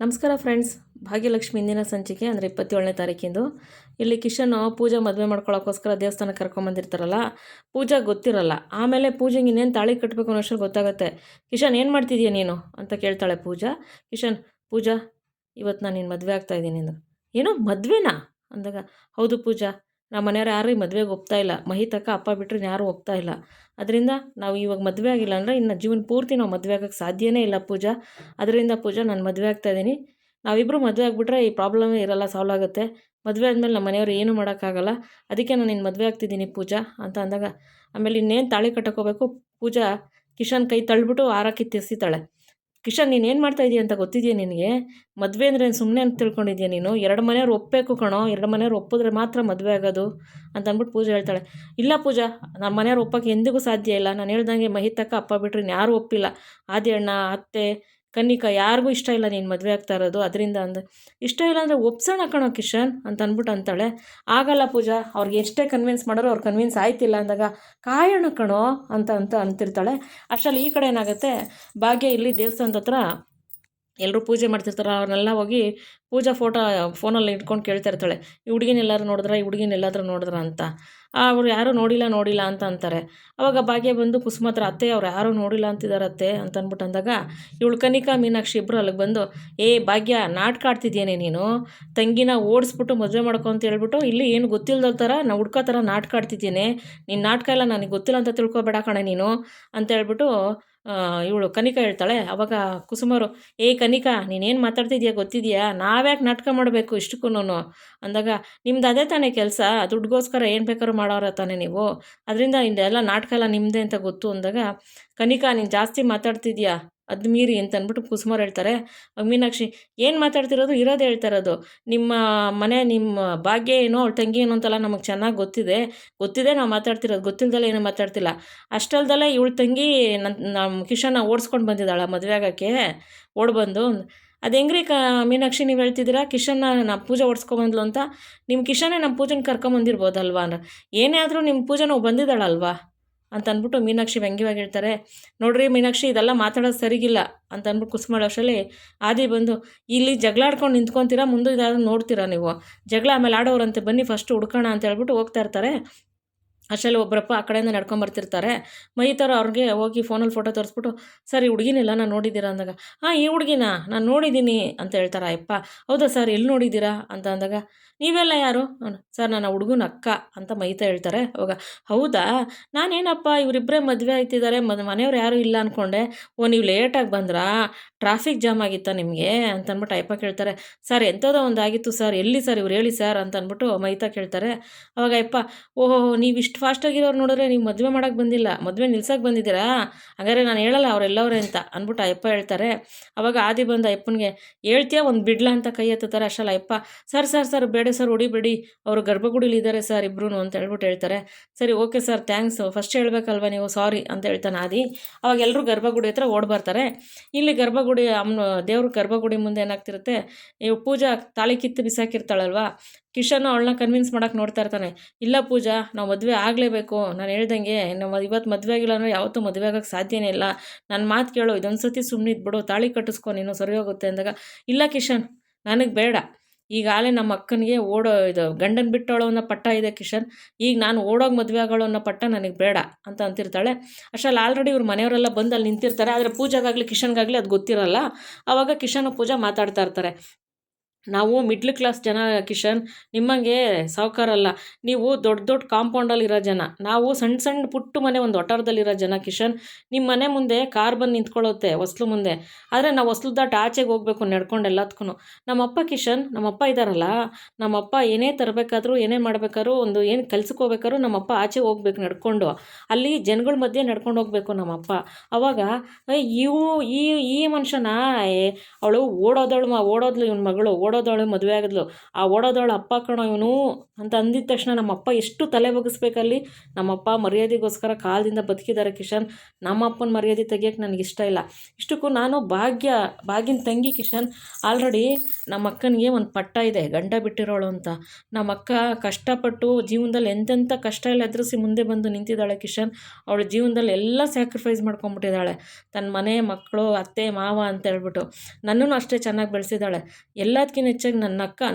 ನಮಸ್ಕಾರ ಫ್ರೆಂಡ್ಸ್. ಭಾಗ್ಯಲಕ್ಷ್ಮಿ ಇಂದಿನ ಸಂಚಿಕೆ ಅಂದರೆ 27ನೇ ತಾರೀಕಿಂದು. ಇಲ್ಲಿ ಕಿಶನ್ ಪೂಜಾ ಮದುವೆ ಮಾಡ್ಕೊಳ್ಳೋಕ್ಕೋಸ್ಕರ ದೇವಸ್ಥಾನಕ್ಕೆ ಕರ್ಕೊಂಬಂದಿರ್ತಾರಲ್ಲ, ಪೂಜಾ ಗೊತ್ತಿರಲ್ಲ. ಆಮೇಲೆ ಪೂಜೆಗೆ ಇನ್ನೇನು ತಾಳಿ ಕಟ್ಟಬೇಕು ಅನ್ನೋ ಅಷ್ಟರಲ್ಲಿ ಗೊತ್ತಾಗುತ್ತೆ. ಕಿಶನ್ ಏನು ಮಾಡ್ತಿದ್ದೀಯ ನೀನು ಅಂತ ಕೇಳ್ತಾಳೆ ಪೂಜಾ. ಕಿಶನ್, ಪೂಜಾ ಇವತ್ತು ನಾನು ನಿನ್ನ ಮದುವೆ ಆಗ್ತಾಯಿದ್ದೀನಿ ಅಂದ. ಏನು ಮದುವೆನಾ ಅಂದಾಗ, ಹೌದು ಪೂಜಾ, ನಮ್ಮ ಮನೆಯವ್ರು ಯಾರು ಈ ಮದುವೆಗೆ ಒಪ್ತಾ ಇಲ್ಲ. ಮಹಿತಕ್ಕ ಅಪ್ಪ ಬಿಟ್ಟರೆ ಯಾರೂ ಒಪ್ತಾ ಇಲ್ಲ. ಅದರಿಂದ ನಾವು ಇವಾಗ ಮದುವೆ ಆಗಿಲ್ಲ ಅಂದರೆ ಇನ್ನು ಜೀವನ ಪೂರ್ತಿ ನಾವು ಮದುವೆ ಆಗೋಕ್ಕೆ ಸಾಧ್ಯನೇ ಇಲ್ಲ ಪೂಜಾ. ಅದರಿಂದ ಪೂಜಾ ನಾನು ಮದುವೆ ಆಗ್ತಾಯಿದ್ದೀನಿ. ನಾವಿಬ್ಬರು ಮದುವೆ ಆಗಿಬಿಟ್ರೆ ಈ ಪ್ರಾಬ್ಲಮೇ ಇರಲ್ಲ, ಸಾಲ್ವ್ ಆಗುತ್ತೆ. ಮದುವೆ ಆದಮೇಲೆ ನಮ್ಮ ಮನೆಯವ್ರು ಏನೂ ಮಾಡೋಕ್ಕಾಗಲ್ಲ. ಅದಕ್ಕೆ ನಾನು ನಿನ್ನ ಮದುವೆ ಆಗ್ತಿದ್ದೀನಿ ಪೂಜಾ ಅಂತ ಅಂದಾಗ, ಆಮೇಲೆ ಇನ್ನೇನು ತಾಳಿ ಕಟ್ಟೋಕೋಬೇಕು. ಪೂಜಾ ಕಿಶನ್ ಕೈ ತಳ್ಳಿಬಿಟ್ಟು ಹಾರಕ್ಕೆ ಎಸಿತಾಳೆ. ಕಿಶನ್, ನೀನು ಏನು ಮಾಡ್ತಾಯಿದ್ದೀಯ ಅಂತ ಗೊತ್ತಿದೆಯಾ ನಿನಗೆ? ಮದುವೆ ಅಂದರೆ ಸುಮ್ಮನೆ ಅಂತ ತಿಳ್ಕೊಂಡಿದ್ಯಾ ನೀನು? ಎರಡು ಮನೆಯವ್ರು ಒಪ್ಪಬೇಕು ಕಣೋ, ಎರಡು ಮನೆಯವ್ರು ಒಪ್ಪಿದ್ರೆ ಮಾತ್ರ ಮದುವೆ ಆಗೋದು ಅಂತ ಅಂದ್ಬಿಟ್ಟು ಪೂಜೆ ಹೇಳ್ತಾಳೆ. ಇಲ್ಲ ಪೂಜಾ, ನಮ್ಮ ಮನೆಯವ್ರು ಒಪ್ಪೋಕ್ಕೆ ಎಂದಿಗೂ ಸಾಧ್ಯ ಇಲ್ಲ. ನಾನು ಹೇಳ್ದಂಗೆ ಮಹಿತಕ್ಕ ಅಪ್ಪ ಬಿಟ್ಟರೆ ಯಾರೂ ಒಪ್ಪಿಲ್ಲ. ಆದಿ ಅಣ್ಣ, ಅತ್ತೆ, ಕನ್ನಿಕಾ ಯಾರಿಗೂ ಇಷ್ಟ ಇಲ್ಲ ನೀನು ಮದುವೆ ಆಗ್ತಾ ಇರೋದು. ಅದರಿಂದ ಅಂದೆ. ಇಷ್ಟ ಇಲ್ಲ ಅಂದರೆ ಒಪ್ಸೋಣ ಕಣೋ ಕಿಶನ್ ಅಂತ ಅಂದ್ಬಿಟ್ಟು ಅಂತಾಳೆ. ಆಗಲ್ಲ ಪೂಜಾ, ಅವ್ರಿಗೆ ಎಷ್ಟೇ ಕನ್ವಿನ್ಸ್ ಮಾಡೋರು ಅವ್ರು ಕನ್ವಿನ್ಸ್ ಆಯ್ತಿಲ್ಲ ಅಂದಾಗ, ಕಾಯೋಣ ಕಣೋ ಅಂತ ಅಂತಿರ್ತಾಳೆ. ಅಷ್ಟರಲ್ಲಿ ಈ ಕಡೆ ಏನಾಗುತ್ತೆ, ಭಾಗ್ಯ ಇಲ್ಲಿ ದೇವಸ್ಥಾನದ ಹತ್ರ ಎಲ್ಲರೂ ಪೂಜೆ ಮಾಡ್ತಿರ್ತಾರೆ. ಅವ್ರನ್ನೆಲ್ಲ ಹೋಗಿ ಪೂಜಾ ಫೋನಲ್ಲಿ ಇಟ್ಕೊಂಡು ಕೇಳ್ತಾ ಇರ್ತಾಳೆ, ಈ ಹುಡುಗಿನ ಎಲ್ಲರೂ ನೋಡಿದ್ರ, ಈ ಹುಡುಗಿನ ಎಲ್ಲಾದರೂ ನೋಡಿದ್ರ ಅಂತ. ಅವ್ರು ಯಾರೂ ನೋಡಿಲ್ಲ ಅಂತ ಅಂತಾರೆ. ಅವಾಗ ಭಾಗ್ಯ ಬಂದು ಕುಸುಮ ಹತ್ರ, ಅತ್ತೆ ಅವ್ರು ಯಾರೂ ನೋಡಿಲ್ಲ ಅಂತಿದ್ದಾರೆ ಅತ್ತೆ ಅಂತ ಅಂದ್ಬಿಟ್ಟು ಅಂದಾಗ, ಇವಳು ಕನಿಕಾ ಮೀನಾಕ್ಷಿ ಇಬ್ಬರು ಅಲ್ಲಿಗೆ ಬಂದು, ಭಾಗ್ಯ, ನಾಟಕ ಆಡ್ತಿದ್ಯೇನೆ ನೀನು? ತಂಗಿನ ಓಡಿಸ್ಬಿಟ್ಟು ಮದುವೆ ಮಾಡ್ಕೊ ಅಂತ ಹೇಳ್ಬಿಟ್ಟು ಇಲ್ಲಿ ಏನು ಗೊತ್ತಿಲ್ಲದ ಥರ ನಾವು ಹುಡ್ಕೋ ಥರ ನಾಟಕ ಆಡ್ತಿದ್ದೇನೆ. ನಿನ್ನ ನಾಟಕ ಎಲ್ಲ ನನಗೆ ಗೊತ್ತಿಲ್ಲ ಅಂತ ತಿಳ್ಕೊಬೇಡ ಕಣೆ ನೀನು ಅಂತ ಹೇಳ್ಬಿಟ್ಟು ಇವಳು ಕನಿಕಾ ಹೇಳ್ತಾಳೆ. ಅವಾಗ ಕುಸುಮರು, ಕನಿಕಾ, ನೀನೇನು ಮಾತಾಡ್ತಿದ್ಯಾ ಗೊತ್ತಿದೆಯಾ? ನಾವ್ಯಾಕೆ ನಾಟಕ ಮಾಡಬೇಕು ಇಷ್ಟಕ್ಕೂ ಅಂದಾಗ, ನಿಮ್ದು ಅದೇ ತಾನೇ ಕೆಲಸ, ದುಡ್ಡುಗೋಸ್ಕರ ಏನು ಬೇಕಾದ್ರೂ ಮಾಡೋರ ತಾನೇ ನೀವು, ಅದರಿಂದ ಇದೆಲ್ಲ ನಾಟಕ ಎಲ್ಲ ನಿಮ್ಮದೇ ಅಂತ ಗೊತ್ತು ಅಂದಾಗ, ಕನಿಕಾ ನೀನು ಜಾಸ್ತಿ ಮಾತಾಡ್ತಿದ್ಯಾ ಅದು ಮೀರಿ ಅಂತ ಅಂದ್ಬಿಟ್ಟು ಕುಸುಮರು ಹೇಳ್ತಾರೆ. ಮೀನಾಕ್ಷಿ, ಏನು ಮಾತಾಡ್ತಿರೋದು, ಇರೋದು ಹೇಳ್ತಾ ಇರೋದು. ನಿಮ್ಮ ಮನೆ ನಿಮ್ಮ ಭಾಗ್ಯ ಏನೋ ಅವಳ ತಂಗಿ ಏನೋ ಅಂತೆಲ್ಲ ನಮಗೆ ಚೆನ್ನಾಗಿ ಗೊತ್ತಿದೆ ನಾವು ಮಾತಾಡ್ತಿರೋದು, ಗೊತ್ತಿಲ್ಲದಲ್ಲ ಏನೋ ಮಾತಾಡ್ತಿಲ್ಲ. ಅಷ್ಟಲ್ದಲ್ಲೇ ಇವಳು ತಂಗಿ ನಮ್ಮ ಕಿಶನ್ನ ಓಡಿಸ್ಕೊಂಡು ಬಂದಿದ್ದಾಳ ಮದುವೆ ಆಗೋಕ್ಕೆ, ಓಡ್ಬಂದು. ಅದು ಹೆಂಗ್ರಿ ಮೀನಾಕ್ಷಿ ನೀವು ಹೇಳ್ತಿದ್ದೀರಾ ಕಿಶನ್ನ ನಮ್ಮ ಪೂಜೆ ಓಡಿಸ್ಕೊಂಬಂದ್ಲು ಅಂತ? ನಿಮ್ಮ ಕಿಶನ್ನೇ ನಮ್ಮ ಪೂಜೆನ ಕರ್ಕೊಂಬಂದಿರ್ಬೋದಲ್ವಾ? ಏನೇ ಆದರೂ ನಿಮ್ಮ ಪೂಜೆ ಬಂದಿದ್ದಾಳಲ್ವಾ ಅಂತ ಅಂದ್ಬಿಟ್ಟು ಮೀನಾಕ್ಷಿ ವ್ಯಂಗ್ಯವಾಗಿ ಹೇಳ್ತಾರೆ. ನೋಡ್ರಿ ಮೀನಾಕ್ಷಿ, ಇದೆಲ್ಲ ಮಾತಾಡೋದು ಸರಿಗಿಲ್ಲ ಅಂತ ಅಂದ್ಬಿಟ್ಟು ಕುಸುಮಾಳ ಅಷ್ಟರಲ್ಲಿ ಆದಿ ಬಂದು, ಇಲ್ಲಿ ಜಗಳ ಆಡ್ಕೊಂಡು ನಿಂತ್ಕೊತೀರಾ, ಮುಂದೆ ಇದಾದ್ರೂ ನೋಡ್ತೀರಾ ನೀವು? ಜಗಳ ಆಮೇಲೆ ಆಡೋರಂತೆ, ಬನ್ನಿ ಫಸ್ಟು ಹುಡ್ಕೋಣ ಅಂತ ಹೇಳ್ಬಿಟ್ಟು ಹೋಗ್ತಾ ಇರ್ತಾರೆ. ಅಷ್ಟರಲ್ಲಿ ಒಬ್ಬರಪ್ಪ ಆ ಕಡೆಯಿಂದ ನಡ್ಕೊಂಬರ್ತಿರ್ತಾರೆ. ಮಹಿತರು ಅವ್ರಿಗೆ ಹೋಗಿ ಫೋನಲ್ಲಿ ಫೋಟೋ ತೋರಿಸ್ಬಿಟ್ಟು, ಸರ್ ಈ ಹುಡುಗಿನಿಲ್ಲ ನಾನು ನೋಡಿದ್ದೀರಾ ಅಂದಾಗ, ಈ ಹುಡುಗಿನ ನಾನು ನೋಡಿದ್ದೀನಿ ಅಂತ ಹೇಳ್ತಾರೆ. ಅಯ್ಯಪ್ಪ, ಹೌದಾ ಸರ್, ಎಲ್ಲಿ ನೋಡಿದ್ದೀರಾ ಅಂತ ಅಂದಾಗ, ನೀವೆಲ್ಲ ಯಾರು? ಸರ್ ನಾನು ಹುಡುಗನ ಅಕ್ಕ ಅಂತ ಮಹಿತ ಹೇಳ್ತಾರೆ. ಅವಾಗ, ಹೌದಾ, ನಾನೇನಪ್ಪ ಇವರಿಬ್ಬರೇ ಮದುವೆ ಆಯ್ತಿದ್ದಾರೆ, ಮನೆಯವ್ರು ಯಾರೂ ಇಲ್ಲ ಅಂದ್ಕೊಂಡೆ. ನೀವು ಲೇಟಾಗಿ ಬಂದ್ರಾ? ಟ್ರಾಫಿಕ್ ಜಾಮ್ ಆಗಿತ್ತಾ ನಿಮಗೆ ಅಂತ ಅಂದ್ಬಿಟ್ಟು ಅಯ್ಯಪ್ಪ ಕೇಳ್ತಾರೆ. ಸರ್ ಎಂಥದೋ ಒಂದು ಆಗಿತ್ತು ಸರ್, ಎಲ್ಲಿ ಸರ್ ಇವ್ರು ಹೇಳಿ ಸರ್ ಅಂತ ಅಂದ್ಬಿಟ್ಟು ಮಹಿತ ಕೇಳ್ತಾರೆ. ಅವಾಗ ಅಯ್ಯಪ್ಪ, ಓಹೋ, ನೀವು ಇಷ್ಟು ಫಾಸ್ಟಾಗಿರೋರು ನೋಡಿದ್ರೆ ನೀವು ಮದುವೆ ಮಾಡೋಕ್ಕೆ ಬಂದಿಲ್ಲ, ಮದುವೆ ನಿಲ್ಸೋಕೆ ಬಂದಿದ್ದೀರಾ? ಹಾಗಾದ್ರೆ ನಾನು ಹೇಳಲ್ಲ ಅವರೆಲ್ಲವ್ರೆ ಅಂತ ಅಂದ್ಬಿಟ್ಟು ಅಯ್ಯಪ್ಪ ಹೇಳ್ತಾರೆ. ಅವಾಗ ಆದಿ ಬಂದು ಅಯ್ಯಪ್ಪನಿಗೆ, ಹೇಳ್ತೀಯಾ ಒಂದು ಬಿಡ್ಲ ಅಂತ ಕೈ ಎತ್ತುತ್ತಾರೆ. ಅಷ್ಟಲ್ಲ ಅಯ್ಯಪ್ಪ, ಸರ್ ಬೇಡ ಸರ್, ಹೊಡಿಬೇಡಿ, ಅವರು ಗರ್ಭಗುಡಿಲಿದ್ದಾರೆ ಸರ್ ಇಬ್ಬರು ಅಂತ ಹೇಳ್ಬಿಟ್ಟು ಹೇಳ್ತಾರೆ. ಸರಿ ಓಕೆ ಸರ್, ಥ್ಯಾಂಕ್ಸ್, ಫಸ್ಟ್ ಹೇಳ್ಬೇಕಲ್ವ ನೀವು, ಸಾರಿ ಅಂತ ಹೇಳ್ತಾನೆ ಆದಿ. ಅವಾಗ ಎಲ್ಲರೂ ಗರ್ಭಗುಡಿ ಹತ್ರ ಓಡಿ ಬರ್ತಾರೆ. ಇಲ್ಲಿ ಗರ್ಭಗುಡಿ ದೇವ್ರ ಗರ್ಭಗುಡಿ ಮುಂದೆ ಏನಾಗ್ತಿರುತ್ತೆ, ಇವು ಪೂಜಾ ತಾಳಿ ಕಿತ್ತು ಬಿಸಾಕಿರ್ತಾಳಲ್ವ, ಕಿಶನ್ ಅವಳನ್ನ ಕನ್ವಿನ್ಸ್ ಮಾಡೋಕ್ಕೆ ನೋಡ್ತಾ ಇರ್ತಾನೆ. ಇಲ್ಲ ಪೂಜಾ, ನಾವು ಮದುವೆ ಆಗಲೇಬೇಕು, ನಾನು ಹೇಳ್ದಂಗೆ ನಾವು ಇವತ್ತು ಮದುವೆ ಆಗಿಲ್ಲ ಅಂದರೆ ಯಾವತ್ತೂ ಮದುವೆ ಆಗೋಕ್ಕೆ ಸಾಧ್ಯನೇ ಇಲ್ಲ. ನನ್ನ ಮಾತು ಕೇಳು, ಇದೊಂದು ಸತಿ ಸುಮ್ಮನೆ ಇದ್ಬಿಡು, ತಾಳಿ ಕಟ್ಟಿಸ್ಕೊ ನೀನು, ಸರಿ ಹೋಗುತ್ತೆ ಅಂದಾಗ, ಇಲ್ಲ ಕಿಶನ್, ನನಗೆ ಬೇಡ, ಈಗಾಗಲೇ ನಮ್ಮ ಅಕ್ಕನಿಗೆ ಇದು ಗಂಡನ ಬಿಟ್ಟೋಳು ಅನ್ನೋ ಪಟ್ಟ ಇದೆ ಕಿಶನ್, ಈಗ ನಾನು ಓಡೋಗಿ ಮದುವೆ ಆಗೋಳು ಅನ್ನೋ ಪಟ್ಟ ನನಗೆ ಬೇಡ ಅಂತ ಅಂತಿರ್ತಾಳೆ. ಅಷ್ಟರಲ್ಲಿ ಆಲ್ರೆಡಿ ಇವ್ರ ಮನೆಯವರೆಲ್ಲ ಬಂದು ಅಲ್ಲಿ ನಿಂತಿರ್ತಾರೆ. ಆದರೆ ಪೂಜಾಗಾಗಲಿ ಕಿಶನ್ಗಾಗಲಿ ಅದು ಗೊತ್ತಿರಲ್ಲ. ಆವಾಗ ಕಿಶನ್ ಪೂಜಾ ಮಾತಾಡ್ತಾ ಇರ್ತಾರೆ. ನಾವು ಮಿಡ್ಲ್ ಕ್ಲಾಸ್ ಜನ ಕಿಶನ್, ನಿಮ್ಮಂಗೆ ಸಾವುಕಾರಲ್ಲ. ನೀವು ದೊಡ್ಡ ಕಾಂಪೌಂಡಲ್ಲಿರೋ ಜನ, ನಾವು ಸಣ್ಣ ಪುಟ್ಟ ಮನೆ ಒಂದು ವಠಾರದಲ್ಲಿರೋ ಜನ ಕಿಶನ್. ನಿಮ್ಮ ಮನೆ ಮುಂದೆ ಕಾರ್ ಬಂದು ನಿಂತ್ಕೊಳ್ಳುತ್ತೆ ಹೊಸ್ಲು ಮುಂದೆ, ಆದರೆ ನಾವು ಹೊಸ್ಲು ದಾಟ ಆಚೆಗೆ ಹೋಗ್ಬೇಕು ನಡ್ಕೊಂಡು ಎಲ್ಲದಕ್ಕೂ. ನಮ್ಮಪ್ಪ ಕಿಶನ್, ನಮ್ಮಪ್ಪ ಇದ್ದಾರಲ್ಲ, ನಮ್ಮಪ್ಪ ಏನೇ ತರಬೇಕಾದ್ರೂ ಏನೇ ಮಾಡಬೇಕಾದ್ರೂ ಒಂದು ಏನು ಕೆಲ್ಸಕ್ಕೆ ಹೋಗ್ಬೇಕಾದ್ರೂ ನಮ್ಮಪ್ಪ ಆಚೆ ಹೋಗ್ಬೇಕು ನಡ್ಕೊಂಡು, ಅಲ್ಲಿ ಜನಗಳ ಮಧ್ಯೆ ನಡ್ಕೊಂಡು ಹೋಗ್ಬೇಕು ನಮ್ಮಪ್ಪ. ಅವಾಗ ಈ ಮನುಷ್ಯನ ಅವಳು ಓಡೋದ್ಲು ಇವನ ಮಗಳು ಓಡೋದವಳು ಮದುವೆ ಆಗಿದ್ಲು. ಆ ಓಡೋದವಳು ಅಪ್ಪ ಕಣೋ ಇವನು ಅಂತ ಅಂದಿದ ತಕ್ಷಣ ನಮ್ಮಪ್ಪ ಎಷ್ಟು ತಲೆ ಬಗ್ಗಿಸ್ಬೇಕಲ್ಲಿ. ನಮ್ಮಪ್ಪ ಮರ್ಯಾದೆಗೋಸ್ಕರ ಕಾಲದಿಂದ ಬದುಕಿದ್ದಾರೆ ಕಿಶನ್. ನಮ್ಮಪ್ಪನ ಮರ್ಯಾದೆ ತೆಗಿಯೋಕ್ಕೆ ನನಗಿಷ್ಟ ಇಲ್ಲ. ಇಷ್ಟಕ್ಕೂ ನಾನು ಭಾಗ್ಯನ ತಂಗಿ ಕಿಶನ್. ಆಲ್ರೆಡಿ ನಮ್ಮ ಅಕ್ಕನಿಗೆ ಒಂದು ಪಟ್ಟ ಇದೆ, ಗಂಡ ಬಿಟ್ಟಿರೋಳು ಅಂತ. ನಮ್ಮ ಅಕ್ಕ ಕಷ್ಟಪಟ್ಟು ಜೀವನದಲ್ಲಿ ಎಂತೆಂಥ ಕಷ್ಟ ಎಲ್ಲ ಎದುರಿಸಿ ಮುಂದೆ ಬಂದು ನಿಂತಿದ್ದಾಳೆ ಕಿಶನ್. ಅವಳ ಜೀವನದಲ್ಲಿ ಎಲ್ಲ ಸ್ಯಾಕ್ರಿಫೈಸ್ ಮಾಡ್ಕೊಂಬಿಟ್ಟಿದ್ದಾಳೆ. ತನ್ನ ಮನೆ ಮಕ್ಕಳು ಅತ್ತೆ ಮಾವ ಅಂತ ಹೇಳ್ಬಿಟ್ಟು ನನ್ನನ್ನು ಅಷ್ಟೇ ಚೆನ್ನಾಗಿ ಬೆಳೆಸಿದ್ದಾಳೆ. ಎಲ್ಲದಕ್ಕಿಂತ ಹೆಚ್ಚಾಗಿ ನನ್ನ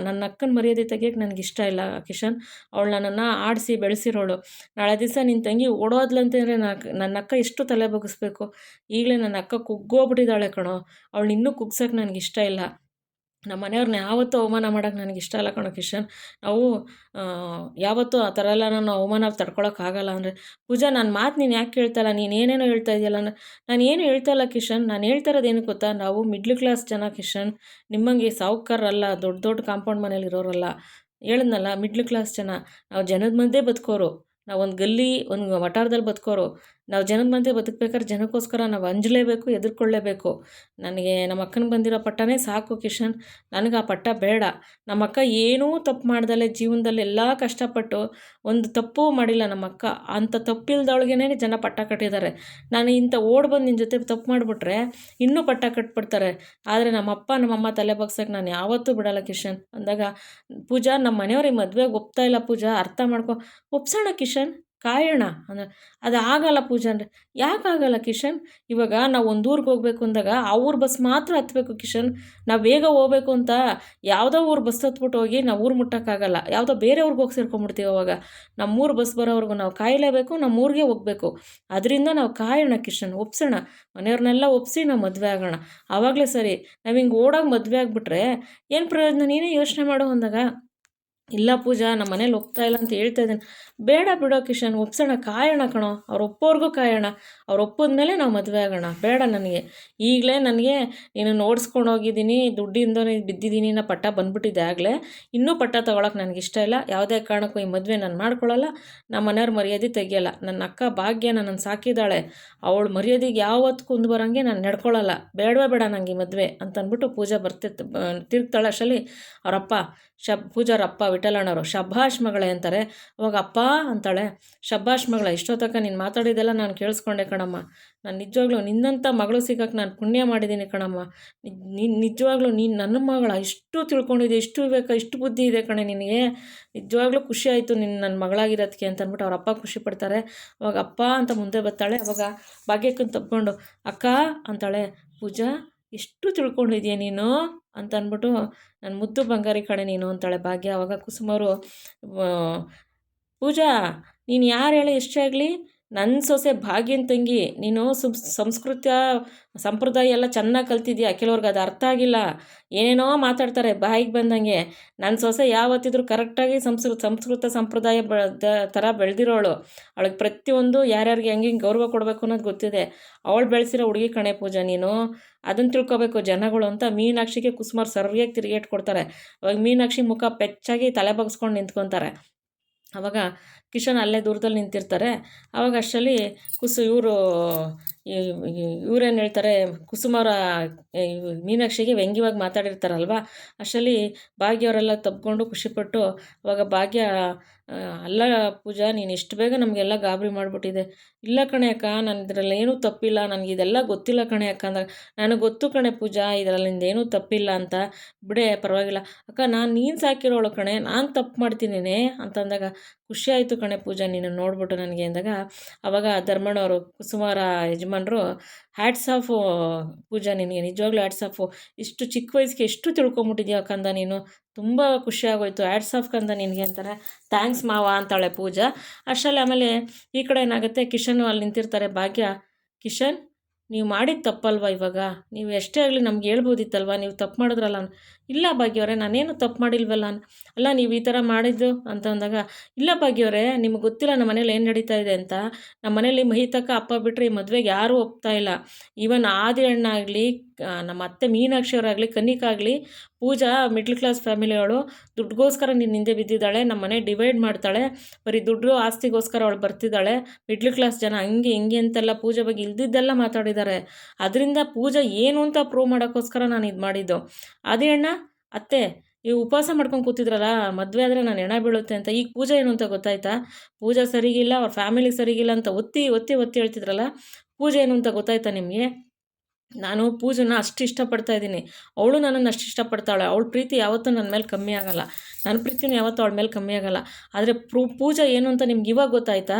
ಅಕ್ಕನ ಮರ್ಯಾದೆ ತೆಗಿಯೋಕ್ಕೆ ನನಗಿಷ್ಟ ಇಲ್ಲ ಕಿಶನ್. ಅವಳು ನನ್ನನ್ನು ಆಡಿಸಿ ಬೆಳೆಸಿರೋಳು. ನಾಳೆ ದಿವಸ ನಿನ್ನ ತಂಗಿ ಓಡೋದ್ಲಂತಂದರೆ ನನ್ನ ಅಕ್ಕ ಎಷ್ಟು ತಲೆ ಬಗ್ಗಿಸ್ಬೇಕು. ಈಗಲೇ ನನ್ನ ಅಕ್ಕ ಕುಗ್ಗೋಗ್ಬಿಟ್ಟಿದ್ದಾಳೆ ಕಣೋ. ಅವಳು ಇನ್ನೂ ಕುಗ್ಸೋಕ್ಕೆ ನನಗಿಷ್ಟ ಇಲ್ಲ. ನಮ್ಮ ಮನೆಯವ್ರನ್ನ ಯಾವತ್ತೂ ಅವಮಾನ ಮಾಡೋಕ್ಕೆ ನನಗಿಷ್ಟ ಇಲ್ಲ ಕಣೋ ಕಿಶನ್. ನಾವು ಯಾವತ್ತೂ ಆ ಥರ ಎಲ್ಲ ನಾನು ಅವಮಾನ ತಡ್ಕೊಳಕ್ಕಾಗಲ್ಲ. ಅಂದರೆ ಪೂಜಾ ನನ್ನ ಮಾತು ನೀನು ಯಾಕೆ ಕೇಳ್ತಾಯಿಲ್ಲ, ನೀನು ಏನೇನೋ ಹೇಳ್ತಾ ಇದೆಯಲ್ಲ. ನಾನು ಏನು ಹೇಳ್ತಾ ಇಲ್ಲ ಕಿಶನ್. ನಾನು ಹೇಳ್ತಾ ಇರೋದು ಏನಕ್ಕೆ ಗೊತ್ತಾ, ನಾವು ಮಿಡ್ಲ್ ಕ್ಲಾಸ್ ಜನ ಕಿಶನ್. ನಿಮ್ಮಂಗೆ ಸಾಹುಕಾರರಲ್ಲ, ದೊಡ್ಡ ದೊಡ್ಡ ಕಾಂಪೌಂಡ್ ಮನೇಲಿ ಇರೋರಲ್ಲ. ಹೇಳಿದ್ನಲ್ಲ, ಮಿಡ್ಲ್ ಕ್ಲಾಸ್ ಜನ. ನಾವು ಜನದ ಮಧ್ಯೆ ಬದುಕೋರು. ನಾವು ಒಂದು ಗಲ್ಲಿ ಒಂದು ವಠಾರದಲ್ಲಿ ಬದುಕೋರು. ನಾವು ಜನದ ಮಧ್ಯೆ ಬದುಕಬೇಕಾದ್ರೆ ಜನಕ್ಕೋಸ್ಕರ ನಾವು ಅಂಜಲೇಬೇಕು, ಎದುರ್ಕೊಳ್ಳೇಬೇಕು. ನನಗೆ ನಮ್ಮ ಅಕ್ಕನಿಗೆ ಬಂದಿರೋ ಪಟ್ಟನೇ ಸಾಕು ಕಿಶನ್. ನನಗೆ ಆ ಪಟ್ಟ ಬೇಡ. ನಮ್ಮ ಅಕ್ಕ ಏನೂ ತಪ್ಪು ಮಾಡ್ದಲೆ ಜೀವನದಲ್ಲಿ ಎಲ್ಲ ಕಷ್ಟಪಟ್ಟು ಒಂದು ತಪ್ಪು ಮಾಡಿಲ್ಲ ನಮ್ಮ ಅಕ್ಕ. ಅಂಥ ತಪ್ಪಿಲ್ದವಳಿಗೇನೆ ಜನ ಪಟ್ಟ ಕಟ್ಟಿದ್ದಾರೆ. ನಾನು ಇಂಥ ಬಂದು ನಿನ್ನ ಜೊತೆ ತಪ್ಪು ಮಾಡಿಬಿಟ್ರೆ ಇನ್ನೂ ಪಟ್ಟ ಕಟ್ಬಿಡ್ತಾರೆ. ಆದರೆ ನಮ್ಮಪ್ಪ ನಮ್ಮಮ್ಮ ತಲೆ ಬಗ್ಸೋಕ್ಕೆ ನಾನು ಯಾವತ್ತೂ ಬಿಡಲ್ಲ ಕಿಶನ್. ಅಂದಾಗ ಪೂಜಾ ನಮ್ಮ ಮನೆಯವ್ರಿಗೆ ಮದುವೆಗೆ ಒಪ್ತಾ ಇಲ್ಲ ಪೂಜಾ, ಅರ್ಥ ಮಾಡ್ಕೊ. ಒಪ್ಸೋಣ ಕಿಶನ್, ಕಾಯೋಣ ಅಂದರೆ ಅದು ಆಗಲ್ಲ ಪೂಜಾ. ಅಂದರೆ ಯಾಕಾಗಲ್ಲ ಕಿಶನ್? ಇವಾಗ ನಾವು ಒಂದು ಊರಿಗೆ ಹೋಗ್ಬೇಕು ಅಂದಾಗ ಆ ಊರು ಬಸ್ ಮಾತ್ರ ಹತ್ತಬೇಕು ಕಿಶನ್. ನಾವು ಬೇಗ ಹೋಗ್ಬೇಕು ಅಂತ ಯಾವುದೋ ಊರು ಬಸ್ ಹತ್ಬಿಟ್ಟು ಹೋಗಿ ನಾವು ಊರು ಮುಟ್ಟೋಕ್ಕಾಗಲ್ಲ. ಯಾವುದೋ ಬೇರೆ ಊರಿಗೆ ಹೋಗಿ ಸೇರ್ಕೊಂಡ್ಬಿಡ್ತೀವಿ. ಅವಾಗ ನಮ್ಮೂರು ಬಸ್ ಬರೋವರೆಗೂ ನಾವು ಕಾಯಲೇಬೇಕು, ನಮ್ಮ ಊರಿಗೆ ಹೋಗಬೇಕು. ಅದರಿಂದ ನಾವು ಕಾಯೋಣ ಕಿಶನ್, ಒಪ್ಸೋಣ. ಮನೆಯವ್ರನ್ನೆಲ್ಲ ಒಪ್ಸಿ ನಾವು ಮದುವೆ ಆಗೋಣ, ಆವಾಗಲೇ ಸರಿ. ನಾವು ಹಿಂಗೆ ಓಡೋಗಿ ಮದುವೆ ಆಗಿಬಿಟ್ರೆ ಏನು ಪ್ರಯೋಜನ? ನೀನೇ ಯೋಚನೆ ಮಾಡು ಅಂದಾಗ ಇಲ್ಲ ಪೂಜಾ, ನಮ್ಮ ಮನೇಲಿ ಒಪ್ತಾ ಇಲ್ಲ ಅಂತ ಹೇಳ್ತಾ ಇದ್ದೇನೆ. ಬೇಡ ಬಿಡೋ ಕಿಶನ್, ಒಪ್ಸೋಣ, ಕಾಯೋಣ ಕಣೋ. ಅವ್ರು ಒಪ್ಪೋರ್ಗೂ ಕಾಯೋಣ. ಅವ್ರು ಒಪ್ಪಿದ್ಮೇಲೆ ನಾವು ಮದುವೆ ಆಗೋಣ. ಬೇಡ ನನಗೆ ಈಗಲೇ ನನಗೆ ನೀನು ಓಡಿಸ್ಕೊಂಡು ಹೋಗಿದ್ದೀನಿ, ದುಡ್ಡಿಂದ ಬಿದ್ದಿದ್ದೀನಿ, ನಾ ಪಟ್ಟ ಬಂದ್ಬಿಟ್ಟಿದ್ದೆ ಆಗಲೇ. ಇನ್ನೂ ಪಟ್ಟ ತೊಗೊಳಕ್ಕೆ ನನಗಿಷ್ಟ ಇಲ್ಲ. ಯಾವುದೇ ಕಾರಣಕ್ಕೂ ಈ ಮದುವೆ ನಾನು ಮಾಡ್ಕೊಳ್ಳಲ್ಲ. ನಮ್ಮ ಮನೆಯವ್ರ ಮರ್ಯಾದೆ ತೆಗಿಯಲ್ಲ. ನನ್ನ ಅಕ್ಕ ಭಾಗ್ಯ ನನ್ನನ್ನು ಸಾಕಿದ್ದಾಳೆ. ಅವಳು ಮರ್ಯಾದೆಗೆ ಯಾವತ್ತು ಕುಂದು ಬರೋಂಗೆ ನಾನು ನಡ್ಕೊಳ್ಳಲ್ಲ. ಬೇಡವೇ ಬೇಡ ನನಗೆ ಈ ಮದುವೆ ಅಂತ ಅಂದ್ಬಿಟ್ಟು ಪೂಜಾ ತಿರುಗ್ತಾಳೆ. ಅಷ್ಟರಲ್ಲಿ ಅವರಪ್ಪ ಪೂಜಾರಪ್ಪ ವಿಠಲಣ್ಣವರು ಶಭಾಷ್ ಮಗಳೇ ಅಂತಾರೆ. ಅವಾಗ ಅಪ್ಪ ಅಂತಾಳೆ. ಶಭಾಷ್ ಮಗಳ, ಇಷ್ಟೊತ್ತಕ್ಕ ನೀನು ಮಾತಾಡಿದೆಲ್ಲ ನಾನು ಕೇಳಿಸ್ಕೊಂಡೆ ಕಣಮ್ಮ. ನಾನು ನಿಜವಾಗ್ಲೂ ನಿನ್ನಂಥ ಮಗಳು ಸಿಗೋಕ್ಕೆ ನಾನು ಪುಣ್ಯ ಮಾಡಿದ್ದೀನಿ ಕಣಮ್ಮ. ನಿಜವಾಗ್ಲೂ ನೀನು ನನ್ನ ಮಗಳ, ಇಷ್ಟು ತಿಳ್ಕೊಂಡಿದ್ದೆ, ಇಷ್ಟು ವಿವೇಕ, ಇಷ್ಟು ಬುದ್ಧಿ ಇದೆ ಕಣೆ ನಿನಗೆ. ನಿಜವಾಗ್ಲೂ ಖುಷಿ ಆಯಿತು ನಿನ್ನ ನನ್ನ ಮಗಳಾಗಿರೋದಕ್ಕೆ ಅಂತ ಅಂದ್ಬಿಟ್ಟು ಅವರಪ್ಪ ಖುಷಿ ಪಡ್ತಾರೆ. ಅವಾಗ ಅಪ್ಪ ಅಂತ ಮುಂದೆ ಬರ್ತಾಳೆ. ಅವಾಗ ಭಾಗ್ಯಕ್ಕನ್ನು ತಪ್ಕೊಂಡು ಅಕ್ಕ ಅಂತಾಳೆ. ಪೂಜಾ, ಎಷ್ಟು ತಿಳ್ಕೊಂಡಿದ್ಯಾ ನೀನು ಅಂತ ಅಂದ್ಬಿಟ್ಟು, ನನ್ನ ಮುದ್ದು ಬಂಗಾರಿ ಕಣೆ ನೀನು ಅಂತಾಳೆ ಭಾಗ್ಯ. ಅವಾಗ ಕುಸುಮವರು, ಪೂಜಾ ನೀನು ಯಾರು ಹೇಳಿ ಎಷ್ಟೇ ಆಗಲಿ ನನ್ನ ಸೊಸೆ ಭಾಗ್ಯನ ತಂಗಿ. ನೀನು ಸಂಸ್ಕೃತ ಸಂಪ್ರದಾಯ ಎಲ್ಲ ಚೆನ್ನಾಗಿ ಕಲ್ತಿದ್ಯಾ. ಕೆಲವ್ರಿಗೆ ಅದು ಅರ್ಥ ಆಗಿಲ್ಲ, ಏನೇನೋ ಮಾತಾಡ್ತಾರೆ ಬಾಯಿಗೆ ಬಂದಂಗೆ. ನನ್ನ ಸೊಸೆ ಯಾವತ್ತಿದ್ರೂ ಕರೆಕ್ಟಾಗಿ ಸಂಸ್ಕೃತ ಸಂಪ್ರದಾಯ ಥರ ಬೆಳೆದಿರೋಳು. ಅವಳಿಗೆ ಪ್ರತಿಯೊಂದು ಯಾರ್ಯಾರಿಗೆ ಹೆಂಗೆ ಗೌರವ ಕೊಡಬೇಕು ಅನ್ನೋದು ಗೊತ್ತಿದೆ. ಅವಳು ಬೆಳೆಸಿರೋ ಹುಡುಗಿ ಕಣೆ ಪೂಜಾ ನೀನು. ಅದನ್ನು ತಿಳ್ಕೊಬೇಕು ಜನಗಳು ಅಂತ ಮೀನಾಕ್ಷಿಗೆ ಕುಸುಮಾರ್ ಸರಿಯಾಗಿ ತಿರುಗೇಟ್ ಕೊಡ್ತಾರೆ. ಅವಾಗ ಮೀನಾಕ್ಷಿ ಮುಖ ಪೆಚ್ಚಾಗಿ ತಲೆ ಬಗ್ಸ್ಕೊಂಡು ನಿಂತ್ಕೊತಾರೆ. ಆವಾಗ ಕಿಶನ್ ಅಲ್ಲೇ ದೂರದಲ್ಲಿ ನಿಂತಿರ್ತಾರೆ. ಆವಾಗ ಅಷ್ಟರಲ್ಲಿ ಇವರೇನು ಹೇಳ್ತಾರೆ, ಕುಸುಮರ ಮೀನಾಕ್ಷಿಗೆ ವ್ಯಂಗ್ಯವಾಗಿ ಮಾತಾಡಿರ್ತಾರಲ್ವ. ಅಷ್ಟರಲ್ಲಿ ಭಾಗ್ಯವರೆಲ್ಲ ತಬ್ಕೊಂಡು ಖುಷಿಪಟ್ಟು, ಅವಾಗ ಭಾಗ್ಯ, ಅಲ್ಲ ಪೂಜಾ ನೀನು ಎಷ್ಟು ಬೇಗ ನಮಗೆಲ್ಲ ಗಾಬರಿ ಮಾಡಿಬಿಟ್ಟಿದೆ. ಇಲ್ಲ ಕಣೆ ಅಕ್ಕ, ನಾನು ಇದರಲ್ಲಿ ಏನೂ ತಪ್ಪಿಲ್ಲ, ನನಗೆ ಇದೆಲ್ಲ ಗೊತ್ತಿಲ್ಲ ಕಣೆ ಅಕ್ಕ ಅಂದಾಗ, ನನಗೆ ಗೊತ್ತು ಕಣೆ ಪೂಜಾ ಇದರಲ್ಲಿ ನಿಂದೇನೂ ತಪ್ಪಿಲ್ಲ ಅಂತ. ಬಿಡೆ ಪರವಾಗಿಲ್ಲ ಅಕ್ಕ, ನೀನು ಸಾಕಿರೋಳು ಕಣೆ, ನಾನು ತಪ್ಪು ಮಾಡ್ತೀನೇನೆ ಅಂತಂದಾಗ ಖುಷಿ ಆಯಿತು ಕಣೆ ಪೂಜಾ ನೀನು ನೋಡ್ಬಿಟ್ಟು ನನಗೆ ಅಂದಾಗ, ಆವಾಗ ಧರ್ಮಣ್ಣವರು ಕುಸುಮಾರ ಯಜಮಾನರು, ಹ್ಯಾಟ್ಸ್ ಆಫು ಪೂಜಾ, ನಿನಗೆ ನಿಜವಾಗ್ಲೂ ಹ್ಯಾಟ್ಸ್ ಆಫು. ಇಷ್ಟು ಚಿಕ್ಕ ವಯಸ್ಸಿಗೆ ಎಷ್ಟು ತಿಳ್ಕೊಂಬಿಟ್ಟಿದ್ಯಾ ಕಂದ ನೀನು, ತುಂಬ ಖುಷಿಯಾಗೋಯ್ತು, ಹ್ಯಾಟ್ಸ್ ಆಫ್ ಕಂದ ನಿನಗೆ ಅಂತಾರೆ. ಥ್ಯಾಂಕ್ಸ್ ಮಾವ ಅಂತಾಳೆ ಪೂಜಾ. ಅಷ್ಟರಲ್ಲಿ ಆಮೇಲೆ ಈ ಕಡೆ ಏನಾಗುತ್ತೆ, ಕಿಶನ್ ಅಲ್ಲಿ ನಿಂತಿರ್ತಾರೆ. ಭಾಗ್ಯ, ಕಿಶನ್ ನೀವು ಮಾಡಿದ ತಪ್ಪಲ್ವ, ಇವಾಗ ನೀವು ಎಷ್ಟೇ ಆಗಲಿ ನಮ್ಗೆ ಹೇಳ್ಬೋದಿತ್ತಲ್ವ, ನೀವು ತಪ್ಪು ಮಾಡಿದ್ರಲ್ಲ. ಇಲ್ಲ ಭಾಗ್ಯವರೇ, ನಾನೇನು ತಪ್ಪು ಮಾಡಿಲ್ವಲ್ಲ. ಅಲ್ಲ ನೀವು ಈ ಥರ ಮಾಡಿದ್ದು ಅಂತ ಅಂದಾಗ, ಇಲ್ಲ ಭಾಗ್ಯವರೇ ನಿಮಗೆ ಗೊತ್ತಿಲ್ಲ ನಮ್ಮ ಮನೇಲಿ ಏನು ನಡೀತಾ ಇದೆ ಅಂತ. ನಮ್ಮ ಮನೇಲಿ ಮಹಿತಕ್ಕ ಅಪ್ಪ ಬಿಟ್ಟರೆ ಈ ಮದುವೆಗೆ ಯಾರೂ ಒಪ್ತಾ ಇಲ್ಲ. ಈವನ್ ಆದಿ ಅಣ್ಣಾಗಲಿ, ನಮ್ಮ ಅತ್ತೆ ಮೀನಾಕ್ಷಿ ಅವರಾಗಲಿ, ಕನ್ನಿಕಾಗಲಿ, ಪೂಜಾ ಮಿಡ್ಲ್ ಕ್ಲಾಸ್ ಫ್ಯಾಮಿಲಿಯವಳು, ದುಡ್ಡುಗೋಸ್ಕರ ನೀನು ಹಿಂದೆ ಬಿದ್ದಿದ್ದಾಳೆ. ನಮ್ಮ ಮನೆ ಡಿವೈಡ್ ಮಾಡ್ತಾಳೆ, ಬರೀ ದುಡ್ಡು ಆಸ್ತಿಗೋಸ್ಕರ ಅವಳು ಬರ್ತಿದ್ದಾಳೆ. ಮಿಡ್ಲ್ ಕ್ಲಾಸ್ ಜನ ಹಂಗೆ ಹಿಂಗೆ ಅಂತೆಲ್ಲ ಪೂಜೆ ಬಗ್ಗೆ ಇಲ್ದಿದ್ದೆಲ್ಲ ಮಾತಾಡಿದ್ದಾರೆ. ಅದರಿಂದ ಪೂಜಾ ಏನು ಅಂತ ಪ್ರೂವ್ ಮಾಡೋಕ್ಕೋಸ್ಕರ ನಾನು ಇದು ಮಾಡಿದ್ದು. ಅದೇ ಅಣ್ಣ, ಅತ್ತೆ ಈ ಉಪವಾಸ ಮಾಡ್ಕೊಂಡು ಕೂತಿದ್ರಲ್ಲ, ಮದುವೆ ಆದರೆ ನಾನು ಹೆಣ ಬೀಳುತ್ತೆ ಅಂತ. ಈಗ ಪೂಜಾ ಏನು ಅಂತ ಗೊತ್ತಾಯ್ತಾ? ಪೂಜಾ ಸರಿಗಿಲ್ಲ, ಅವ್ರ ಫ್ಯಾಮಿಲಿ ಸರಿಗಿಲ್ಲ ಅಂತ ಒತ್ತಿ ಒತ್ತಿ ಒತ್ತಿ ಹೇಳ್ತಿದ್ರಲ್ಲ, ಪೂಜೆ ಏನು ಅಂತ ಗೊತ್ತಾಯ್ತಾ ನಿಮಗೆ? ನಾನು ಪೂಜೆನ ಅಷ್ಟು ಇಷ್ಟಪಡ್ತಾ ಇದ್ದೀನಿ. ಅವಳು ನನ್ನನ್ನು ಅಷ್ಟು ಇಷ್ಟಪಡ್ತಾಳೆ. ಅವಳ ಪ್ರೀತಿ ಯಾವತ್ತೂ ನನ್ನ ಮೇಲೆ ಕಮ್ಮಿ ಆಗೋಲ್ಲ. ನನ್ನ ಪ್ರೀತಿನೂ ಯಾವತ್ತೂ ಅವಳ ಮೇಲೆ ಕಮ್ಮಿ ಆಗೋಲ್ಲ. ಆದರೆ ಪೂಜಾ ಏನು ಅಂತ ನಿಮ್ಗೆ ಇವಾಗ ಗೊತ್ತಾಯ್ತಾ?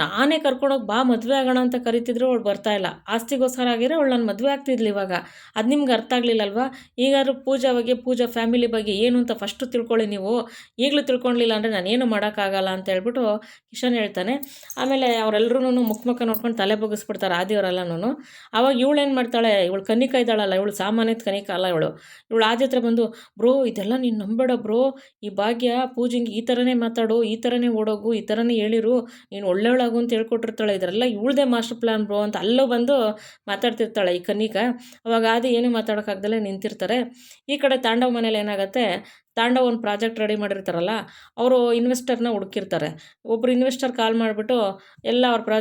ನಾನೇ ಕರ್ಕೊಂಡೋಗಿ ಬಾ ಮದುವೆ ಆಗೋಣ ಅಂತ ಕರಿತಿದ್ರು, ಅವಳು ಬರ್ತಾಯಿಲ್ಲ. ಆಸ್ತಿಗೋಸ್ಕರ ಆಗಿದ್ರೆ ಅವಳು ನಾನು ಮದುವೆ ಆಗ್ತಿದ್ಲು ಇವಾಗ. ಅದು ನಿಮ್ಗೆ ಅರ್ಥ ಆಗಲಿಲ್ಲಲ್ವಾ? ಈಗಾದ್ರೂ ಪೂಜಾ ಬಗ್ಗೆ, ಪೂಜಾ ಫ್ಯಾಮಿಲಿ ಬಗ್ಗೆ ಏನು ಅಂತ ಫಸ್ಟು ತಿಳ್ಕೊಳ್ಳಿ ನೀವು. ಈಗಲೂ ತಿಳ್ಕೊಳ್ಳಿಲ್ಲ ಅಂದರೆ ನಾನೇನು ಮಾಡೋಕ್ಕಾಗಲ್ಲ ಅಂತ ಹೇಳ್ಬಿಟ್ಟು ಕಿಶನ್ ಹೇಳ್ತಾನೆ. ಆಮೇಲೆ ಅವರೆಲ್ಲರೂ ಮುಖ ನೋಡ್ಕೊಂಡು ತಲೆ ಬಗ್ಗಿಸ್ಬಿಡ್ತಾರೆ ಆದಿಯವರೆಲ್ಲನೂ. ಆವಾಗ ಇವಳೇನು ಮಾಡ್ತಾಳೆ, ಇವಳು ಕನ್ನಿಕಾ ಇದ್ದಾಳಲ್ಲ, ಇವಳು ಸಾಮಾನ್ಯದ ಕನ್ನಿಕಾ ಅಲ್ಲ ಇವಳು. ಆದಿ ಹತ್ರ ಬಂದು, ಬ್ರೋ ಇದೆಲ್ಲ ನೀನು ನಂಬೇಡ ಬ್ರೋ, ಈ ಭಾಗ್ಯ ಪೂಜೆಗೆ ಈ ಥರನೇ ಮಾತಾಡು, ಈ ಥರನೇ ಓಡೋಗು, ಈ ಥರನೇ ಹೇಳಿರು, ನೀನು ಒಳ್ಳೆಯವಳಾಗು ಅಂತ ಹೇಳ್ಕೊಟ್ಟಿರ್ತಾಳೆ. ಇದರೆಲ್ಲ ಇವಳದೇ ಮಾಸ್ಟರ್ ಪ್ಲ್ಯಾನ್ ಬ್ರೋ ಅಂತ ಅಲ್ಲೂ ಬಂದು ಮಾತಾಡ್ತಿರ್ತಾಳೆ ಈ ಕನ್ನಿಕಾ. ಅವಾಗ ಆದಿ ಏನೂ ಮಾತಾಡೋಕ್ಕಾಗ್ದಲೇ ನಿಂತಿರ್ತಾರೆ. ಈ ಕಡೆ ತಾಂಡವ್ ಮನೇಲಿ ಏನಾಗುತ್ತೆ, ತಾಂಡವ್ ಒಂದು ಪ್ರಾಜೆಕ್ಟ್ ರೆಡಿ ಮಾಡಿರ್ತಾರಲ್ಲ, ಅವರು ಇನ್ವೆಸ್ಟರ್ನ ಹುಡುಕಿರ್ತಾರೆ. ಒಬ್ಬರು ಇನ್ವೆಸ್ಟರ್ ಕಾಲ್ ಮಾಡಿಬಿಟ್ಟು ಎಲ್ಲ ಅವ್ರ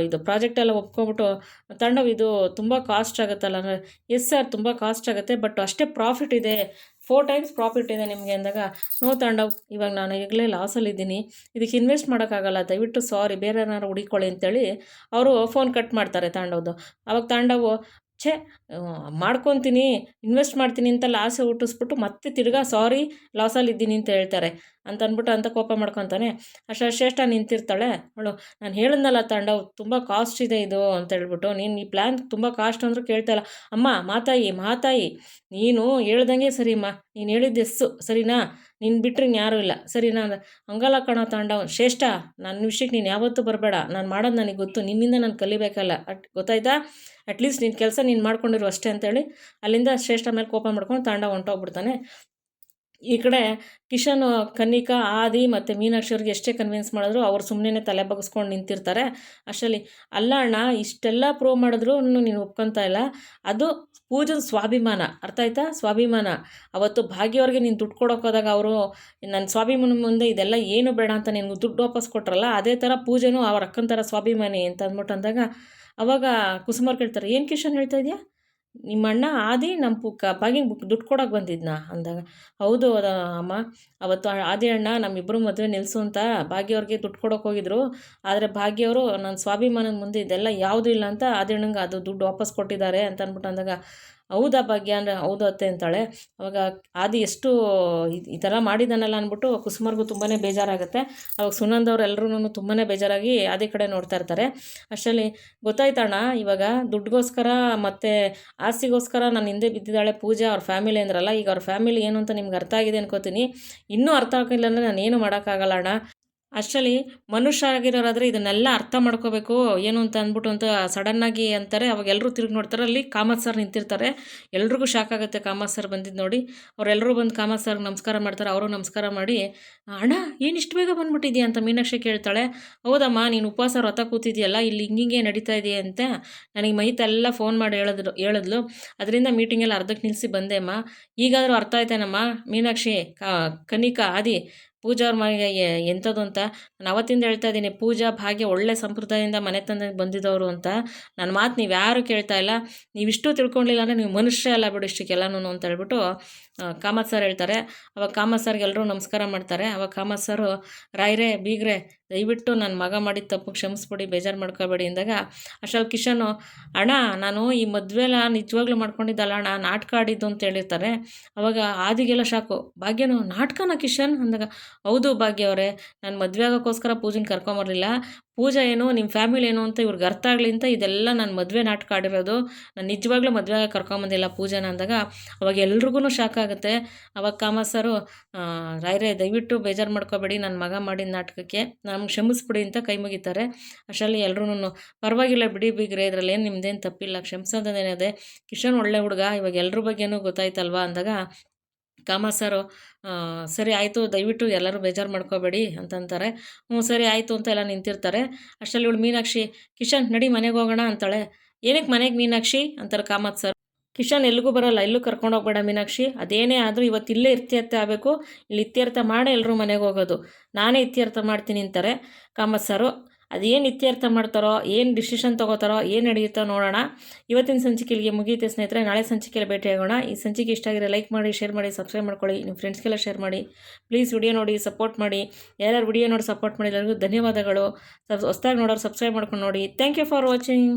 ಇದು ಪ್ರಾಜೆಕ್ಟ್ ಎಲ್ಲ ಒಪ್ಕೊಂಬಿಟ್ಟು, ತಾಂಡವ್ ಇದು ತುಂಬ ಕಾಸ್ಟ್ ಆಗುತ್ತಲ್ಲ ಅಂದರೆ, ಎಸ್ ಸರ್ ತುಂಬ ಕಾಸ್ಟ್ ಆಗುತ್ತೆ, ಬಟ್ ಅಷ್ಟೇ ಪ್ರಾಫಿಟ್ ಇದೆ, 4 ಟೈಮ್ಸ್ ಪ್ರಾಫಿಟ್ ಇದೆ ನಿಮಗೆ ಅಂದಾಗ, ನೋ ತಾಂಡವ್, ಇವಾಗ ನಾನು ಈಗಲೇ ಲಾಸಲ್ಲಿದ್ದೀನಿ, ಇದಕ್ಕೆ ಇನ್ವೆಸ್ಟ್ ಮಾಡೋಕ್ಕಾಗಲ್ಲ, ದಯವಿಟ್ಟು ಸಾರಿ, ಬೇರೆ ಏನಾರು ಹುಡುಕೊಳ್ಳಿ ಅಂತೇಳಿ ಅವರು ಫೋನ್ ಕಟ್ ಮಾಡ್ತಾರೆ ತಾಂಡವ್ದು. ಅವಾಗ ತಾಂಡವು, ಛೇ ಮಾಡ್ಕೊತೀನಿ, ಇನ್ವೆಸ್ಟ್ ಮಾಡ್ತೀನಿ ಅಂತೆಲ್ಲ ಆಸೆ ಹುಟ್ಟಿಸ್ಬಿಟ್ಟು ಮತ್ತೆ ತಿರ್ಗಾ ಸಾರಿ ಲಾಸಲ್ಲಿದ್ದೀನಿ ಅಂತ ಹೇಳ್ತಾರೆ ಅಂತ ಅಂದ್ಬಿಟ್ಟು ಅಂತ ಕೋಪ ಮಾಡ್ಕೊತಾನೆ. ಶ್ರೇಷ್ಠ ನಿಂತಿರ್ತಾಳೆ. ಅವಳು, ನಾನು ಹೇಳಿದ್ನಲ್ಲ ತಾಂಡವ್ ತುಂಬ ಕಾಸ್ಟ್ ಇದೆ ಇದು ಅಂತ ಹೇಳ್ಬಿಟ್ಟು, ನೀನು ಈ ಪ್ಲ್ಯಾನ್ ತುಂಬ ಕಾಸ್ಟ್ ಅಂದರೂ ಕೇಳ್ತಾಯಿಲ್ಲ. ಅಮ್ಮ ಮಾತಾಯಿ ನೀನು ಹೇಳ್ದಂಗೆ ಸರಿಮ್ಮ, ನೀನು ಹೇಳಿದ್ದೆಸ್ಸು ಸರಿನಾ, ನೀನು ಬಿಟ್ಟರೆ ಯಾರೂ ಇಲ್ಲ ಸರಿನಾ ಅಂದ್ರೆ, ಹಂಗಲ್ಲ ಕಣೋ ತಾಂಡವ್, ಶ್ರೇಷ್ಠ ನನ್ನ ವಿಷಯಕ್ಕೆ ನೀನು ಯಾವತ್ತೂ ಬರಬೇಡ, ನಾನು ಮಾಡೋದು ನನಗೆ ಗೊತ್ತು, ನಿನ್ನಿಂದ ನಾನು ಕಲಿಬೇಕಲ್ಲ, ಗೊತ್ತಾಯ್ತಾ, ಅಟ್ಲೀಸ್ಟ್ ನಿನ್ನ ಕೆಲಸ ನೀನು ಮಾಡ್ಕೊಂಡಿರು ಅಷ್ಟೇ ಅಂತೇಳಿ ಅಲ್ಲಿಂದ ಶ್ರೇಷ್ಠ ಮೇಲೆ ಕೋಪ ಮಾಡ್ಕೊಂಡು ತಾಂಡವ್ ಹೊಂಟೋಗ್ಬಿಡ್ತಾನೆ. ಈ ಕಡೆ ಕಿಶನ್, ಕನ್ನಿಕಾ, ಆದಿ ಮತ್ತು ಮೀನಾಕ್ಷಿ ಅವ್ರಿಗೆ ಎಷ್ಟೇ ಕನ್ವಿನ್ಸ್ ಮಾಡಿದ್ರು ಅವ್ರು ಸುಮ್ಮನೆ ತಲೆ ಬಗ್ಸ್ಕೊಂಡು ನಿಂತಿರ್ತಾರೆ. ಅಷ್ಟರಲ್ಲಿ, ಅಲ್ಲ ಅಣ್ಣ ಇಷ್ಟೆಲ್ಲ ಪ್ರೂವ್ ಮಾಡಿದ್ರು ನೀನು ಒಪ್ಕೊತಾ ಇಲ್ಲ, ಅದು ಪೂಜನ ಸ್ವಾಭಿಮಾನ, ಅರ್ಥ ಆಯ್ತಾ, ಸ್ವಾಭಿಮಾನ. ಅವತ್ತು ಭಾಗ್ಯವ್ರಿಗೆ ನೀನು ದುಡ್ಡು ಕೊಡೋಕ್ಕೋದಾಗ ಅವರು ನನ್ನ ಸ್ವಾಭಿಮಾನ ಮುಂದೆ ಇದೆಲ್ಲ ಏನು ಬೇಡ ಅಂತ ನಿನ್ಗೆ ದುಡ್ಡು ವಾಪಸ್ ಕೊಟ್ರಲ್ಲ, ಅದೇ ಥರ ಪೂಜೆನೂ ಅವ್ರ ಅಕ್ಕನ ಥರ ಸ್ವಾಭಿಮಾನಿ ಅಂತ ಅಂದ್ಬಿಟ್ಟು ಅಂದಾಗ, ಅವಾಗ ಕುಸುಮವ್ರು ಕೇಳ್ತಾರೆ, ಏನು ಕಿಶನ್ ಹೇಳ್ತಾ ಇದೆಯಾ, ನಿಮ್ಮ ಅಣ್ಣ ಆದಿ ನಮ್ಮ ಭಾಗ್ಯಂಗೆ ದುಡ್ಡು ಕೊಡೋಕೆ ಬಂದಿದ್ನ ಅಂದಾಗ, ಹೌದು ಅಮ್ಮ, ಅವತ್ತು ಆದಿ ಅಣ್ಣ ನಮ್ಮಿಬ್ಬರು ಮದುವೆ ನಿಲ್ಲಿಸು ಅಂತ ಭಾಗ್ಯವ್ರಿಗೆ ದುಡ್ಡು ಕೊಡೋಕೆ ಹೋಗಿದ್ರು, ಆದರೆ ಭಾಗ್ಯವರು ನನ್ನ ಸ್ವಾಭಿಮಾನದ ಮುಂದೆ ಇದೆಲ್ಲ ಯಾವುದೂ ಇಲ್ಲ ಅಂತ ಆದಿ ಅಣ್ಣಂಗೆ ಅದು ದುಡ್ಡು ವಾಪಸ್ ಕೊಟ್ಟಿದ್ದಾರೆ ಅಂತ ಅಂದ್ಬಿಟ್ಟು ಅಂದಾಗ, ಹೌದಾ ಭಾಗ್ಯ ಅಂದರೆ, ಹೌದು ಅತ್ತೆ ಅಂತಾಳೆ. ಅವಾಗ ಆದಿ ಎಷ್ಟು ಈ ಥರ ಮಾಡಿದಾನಲ್ಲ ಅಂದ್ಬಿಟ್ಟು ಕುಸುಮರ್ಗೂ ತುಂಬಾ ಬೇಜಾರಾಗುತ್ತೆ. ಅವಾಗ ಸುನಂದವ್ರು ಎಲ್ಲರೂ ತುಂಬಾ ಬೇಜಾರಾಗಿ ಆದಿ ಕಡೆ ನೋಡ್ತಾ ಇರ್ತಾರೆ. ಅಷ್ಟರಲ್ಲಿ, ಗೊತ್ತಾಯ್ತಣ್ಣ ಇವಾಗ ದುಡ್ಡುಗೋಸ್ಕರ ಮತ್ತು ಆಸ್ತಿಗೋಸ್ಕರ ನಾನು ಹಿಂದೆ ಬಿದ್ದಿದ್ದಾಳೆ ಪೂಜಾ ಅವ್ರ ಫ್ಯಾಮಿಲಿ ಅಂದ್ರಲ್ಲ, ಈಗ ಅವ್ರ ಫ್ಯಾಮಿಲಿ ಏನು ಅಂತ ನಿಮ್ಗೆ ಅರ್ಥ ಆಗಿದೆ ಅನ್ಕೋತೀನಿ. ಇನ್ನೂ ಅರ್ಥ ಆಗಿಲ್ಲ ಅಂದರೆ ನಾನೇನು ಮಾಡೋಕ್ಕಾಗಲ್ಲ ಅಣ್ಣ. ಅಷ್ಟರಲ್ಲಿ ಮನುಷ್ಯ ಆಗಿರೋರಾದರೆ ಇದನ್ನೆಲ್ಲ ಅರ್ಥ ಮಾಡ್ಕೋಬೇಕು ಏನು ಅಂತ ಅಂದ್ಬಿಟ್ಟು ಅಂತ ಸಡನ್ನಾಗಿ ಅಂತಾರೆ. ಅವಾಗ ಎಲ್ಲರೂ ತಿರುಗಿ ನೋಡ್ತಾರೆ, ಅಲ್ಲಿ ಕಾಮತ್ ಸರ್ ನಿಂತಿರ್ತಾರೆ. ಎಲ್ರಿಗೂ ಶಾಕ್ ಆಗುತ್ತೆ ಕಾಮತ್ ಸರ್ ಬಂದಿದ್ದು ನೋಡಿ. ಅವರೆಲ್ಲರೂ ಬಂದು ಕಾಮತ್ ಸರ್ಗೆ ನಮಸ್ಕಾರ ಮಾಡ್ತಾರೆ. ಅವರು ನಮಸ್ಕಾರ ಮಾಡಿ, ಅಣ್ಣ ಏನು ಇಷ್ಟು ಬೇಗ ಬಂದ್ಬಿಟ್ಟಿದ್ಯಾ ಅಂತ ಮೀನಾಕ್ಷಿ ಕೇಳ್ತಾಳೆ. ಹೌದಮ್ಮ, ನೀನು ಉಪವಾಸ ವ್ರತ ಕೂತಿದ್ಯಲ್ಲ, ಇಲ್ಲಿ ಹಿಂಗೆ ನಡೀತಾ ಇದೆಯಾ ಅಂತ ನನಗೆ ಮೈತೆಲ್ಲ ಫೋನ್ ಮಾಡಿ ಹೇಳಿದ್ಲು. ಅದರಿಂದ ಮೀಟಿಂಗೆಲ್ಲ ಅರ್ಧಕ್ಕೆ ನಿಲ್ಲಿಸಿ ಬಂದೆ ಅಮ್ಮ. ಈಗಾದರೂ ಅರ್ಥ ಆಯ್ತೇನಮ್ಮ ಮೀನಾಕ್ಷಿ, ಕನ್ನಿಕಾ, ಆದಿ, ಪೂಜಾ ಅವ್ರ ಮನೆಗೆ ಎಂಥದ್ದು ಅಂತ. ನಾನು ಅವತ್ತಿಂದ ಹೇಳ್ತಾ ಇದ್ದೀನಿ, ಪೂಜಾ ಭಾಗ್ಯ ಒಳ್ಳೆ ಸಂಪ್ರದಾಯದಿಂದ ಮನೆ ತಂದು ಬಂದಿದ್ದವರು ಅಂತ. ನನ್ನ ಮಾತು ನೀವು ಯಾರು ಕೇಳ್ತಾ ಇಲ್ಲ, ನೀವಿಷ್ಟು ತಿಳ್ಕೊಂಡಿಲ್ಲ ಅಂದರೆ ನೀವು ಮನುಷ್ಯ ಎಲ್ಲ ಬಿಡು ಇಷ್ಟಕ್ಕೆಲ್ಲನೂ ಅಂತ ಹೇಳ್ಬಿಟ್ಟು ಕಾಮತ್ ಸರ್ ಹೇಳ್ತಾರೆ. ಅವಾಗ ಕಾಮತ್ ಸರ್ಗೆ ಎಲ್ಲರೂ ನಮಸ್ಕಾರ ಮಾಡ್ತಾರೆ. ಅವಾಗ ಕಾಮತ್ ಸರು, ರಾಯ್ರೆ ಬೀಗ್ರೆ ದಯವಿಟ್ಟು ನನ್ನ ಮಗ ಮಾಡಿದ ತಪ್ಪು ಕ್ಷಮಿಸ್ಬಿಡಿ, ಬೇಜಾರು ಮಾಡ್ಕೋಬೇಡಿ ಅಂದಾಗ, ಅಷ್ಟರಲ್ಲಿ ಕಿಶನು, ಅಣ್ಣ ನಾನು ಈ ಮದುವೆಲ್ಲ ನಿಜವಾಗ್ಲೂ ಮಾಡ್ಕೊಂಡಿದ್ದಲ್ಲ ಅಣ್ಣ, ನಾಟಕ ಆಡಿದ್ದು ಅಂತ ಹೇಳಿರ್ತಾರೆ. ಅವಾಗ ಆದಿಗೆಲ್ಲ ಶಾಕು. ಭಾಗ್ಯನು, ನಾಟಕನ ಕಿಶನ್ ಅಂದಾಗ, ಹೌದು ಭಾಗ್ಯ ಅವರೇ, ನಾನು ಮದುವೆ ಆಗೋಕ್ಕೋಸ್ಕರ ಪೂಜೆನ ಕರ್ಕೊಂಬರಲಿಲ್ಲ, ಪೂಜಾ ಏನು ನಿಮ್ಮ ಫ್ಯಾಮಿಲಿ ಏನು ಅಂತ ಇವ್ರಿಗೆ ಅರ್ಥ ಆಗಲಿ ಅಂತ ಇದೆಲ್ಲ ನಾನು ಮದುವೆ ನಾಟಕ ಆಡಿರೋದು, ನಾನು ನಿಜವಾಗ್ಲೂ ಮದುವೆ ಕರ್ಕೊಂಬಂದಿಲ್ಲ ಪೂಜಾನ ಅಂದಾಗ, ಅವಾಗ ಎಲ್ರಿಗೂ ಶಾಕ್ ಆಗುತ್ತೆ. ಅವಾಗ ಕಾಮತ್ ಸರು, ರಾಯ್ರೆ ದಯವಿಟ್ಟು ಬೇಜಾರು ಮಾಡ್ಕೋಬೇಡಿ, ನನ್ನ ಮಗ ಮಾಡಿದ ನಾಟಕಕ್ಕೆ ನಮ್ಗೆ ಕ್ಷಮಿಸ್ಬಿಡಿ ಅಂತ ಕೈ ಮುಗಿತಾರೆ. ಅಷ್ಟರಲ್ಲಿ ಎಲ್ರೂ, ಪರವಾಗಿಲ್ಲ ಬಿಡಿ ಬೀಗ್ರೆ, ಇದರಲ್ಲಿ ಏನು ನಿಮ್ಮದೇನು ತಪ್ಪಿಲ್ಲ, ಕ್ಷಮಿಸೋದೇನಿದೆ, ಕಿಶನ್ ಒಳ್ಳೆ ಹುಡುಗ, ಇವಾಗ ಎಲ್ರ ಬಗ್ಗೆನೂ ಗೊತ್ತಾಯ್ತಲ್ವಾ ಅಂದಾಗ, ಕಾಮತ್ ಸರು, ಸರಿ ಆಯಿತು, ದಯವಿಟ್ಟು ಎಲ್ಲರೂ ಬೇಜಾರು ಮಾಡ್ಕೋಬೇಡಿ ಅಂತಂತಾರೆ. ಹ್ಞೂ ಸರಿ ಆಯಿತು ಅಂತ ಎಲ್ಲ ನಿಂತಿರ್ತಾರೆ. ಅಷ್ಟರಲ್ಲಿ ಇವಳು ಮೀನಾಕ್ಷಿ, ಕಿಶನ್ ನಡಿ ಮನೆಗೆ ಹೋಗೋಣ ಅಂತಾಳೆ. ಏನಕ್ಕೆ ಮನೆಗೆ ಮೀನಾಕ್ಷಿ ಅಂತಾರೆ ಕಾಮತ್ ಸರ್. ಕಿಶನ್ ಎಲ್ಲಿಗೂ ಬರೋಲ್ಲ, ಎಲ್ಲೂ ಕರ್ಕೊಂಡು ಹೋಗ್ಬೇಡ ಮೀನಾಕ್ಷಿ, ಅದೇನೇ ಆದರೂ ಇವತ್ತು ಇಲ್ಲೇ ಇತ್ಯರ್ಥ ಆಗಬೇಕು, ಇಲ್ಲಿ ಇತ್ಯರ್ಥ ಮಾಡೇ ಎಲ್ಲರೂ ಮನೆಗೆ ಹೋಗೋದು, ನಾನೇ ಇತ್ಯರ್ಥ ಮಾಡ್ತೀನಿ ಅಂತಾರೆ ಕಾಮತ್ ಸರು. ಅದೇನು ಇತ್ಯರ್ಥ ಮಾಡ್ತಾರೋ, ಏನು ಡಿಸಿಷನ್ ತೊಗೋತಾರೋ, ಏನು ನಡೆಯುತ್ತೋ ನೋಡೋಣ. ಇವತ್ತಿನ ಸಂಚಿಕೆಗೆ ಮುಗಿಯುತ್ತೆ ಸ್ನೇಹಿತರೆ. ನಾಳೆ ಸಂಚಿಕೆಯಲ್ಲಿ ಭೇಟಿಯಾಗೋಣ. ಈ ಸಂಚಿಕೆ ಇಷ್ಟ ಆಗಿರೋ ಲೈಕ್ ಮಾಡಿ, ಶೇರ್ ಮಾಡಿ, ಸಬ್ಸ್ಕ್ರೈಬ್ ಮಾಡ್ಕೊಳ್ಳಿ. ನಿಮ್ಮ ಫ್ರೆಂಡ್ಸ್ಗೆಲ್ಲ ಶೇರ್ ಮಾಡಿ. ಪ್ಲೀಸ್ ವಿಡಿಯೋ ನೋಡಿ ಸಪೋರ್ಟ್ ಮಾಡಿ. ಯಾರ್ಯಾರು ವಿಡಿಯೋ ನೋಡಿ ಸಪೋರ್ಟ್ ಮಾಡಿ ಎಲ್ಲರಿಗೂ ಧನ್ಯವಾದಗಳು. ಹೊಸ್ದಾಗಿ ನೋಡೋರು ಸಬ್ಸ್ಕ್ರೈಬ್ ಮಾಡ್ಕೊಂಡು ನೋಡಿ. Thank you for watching.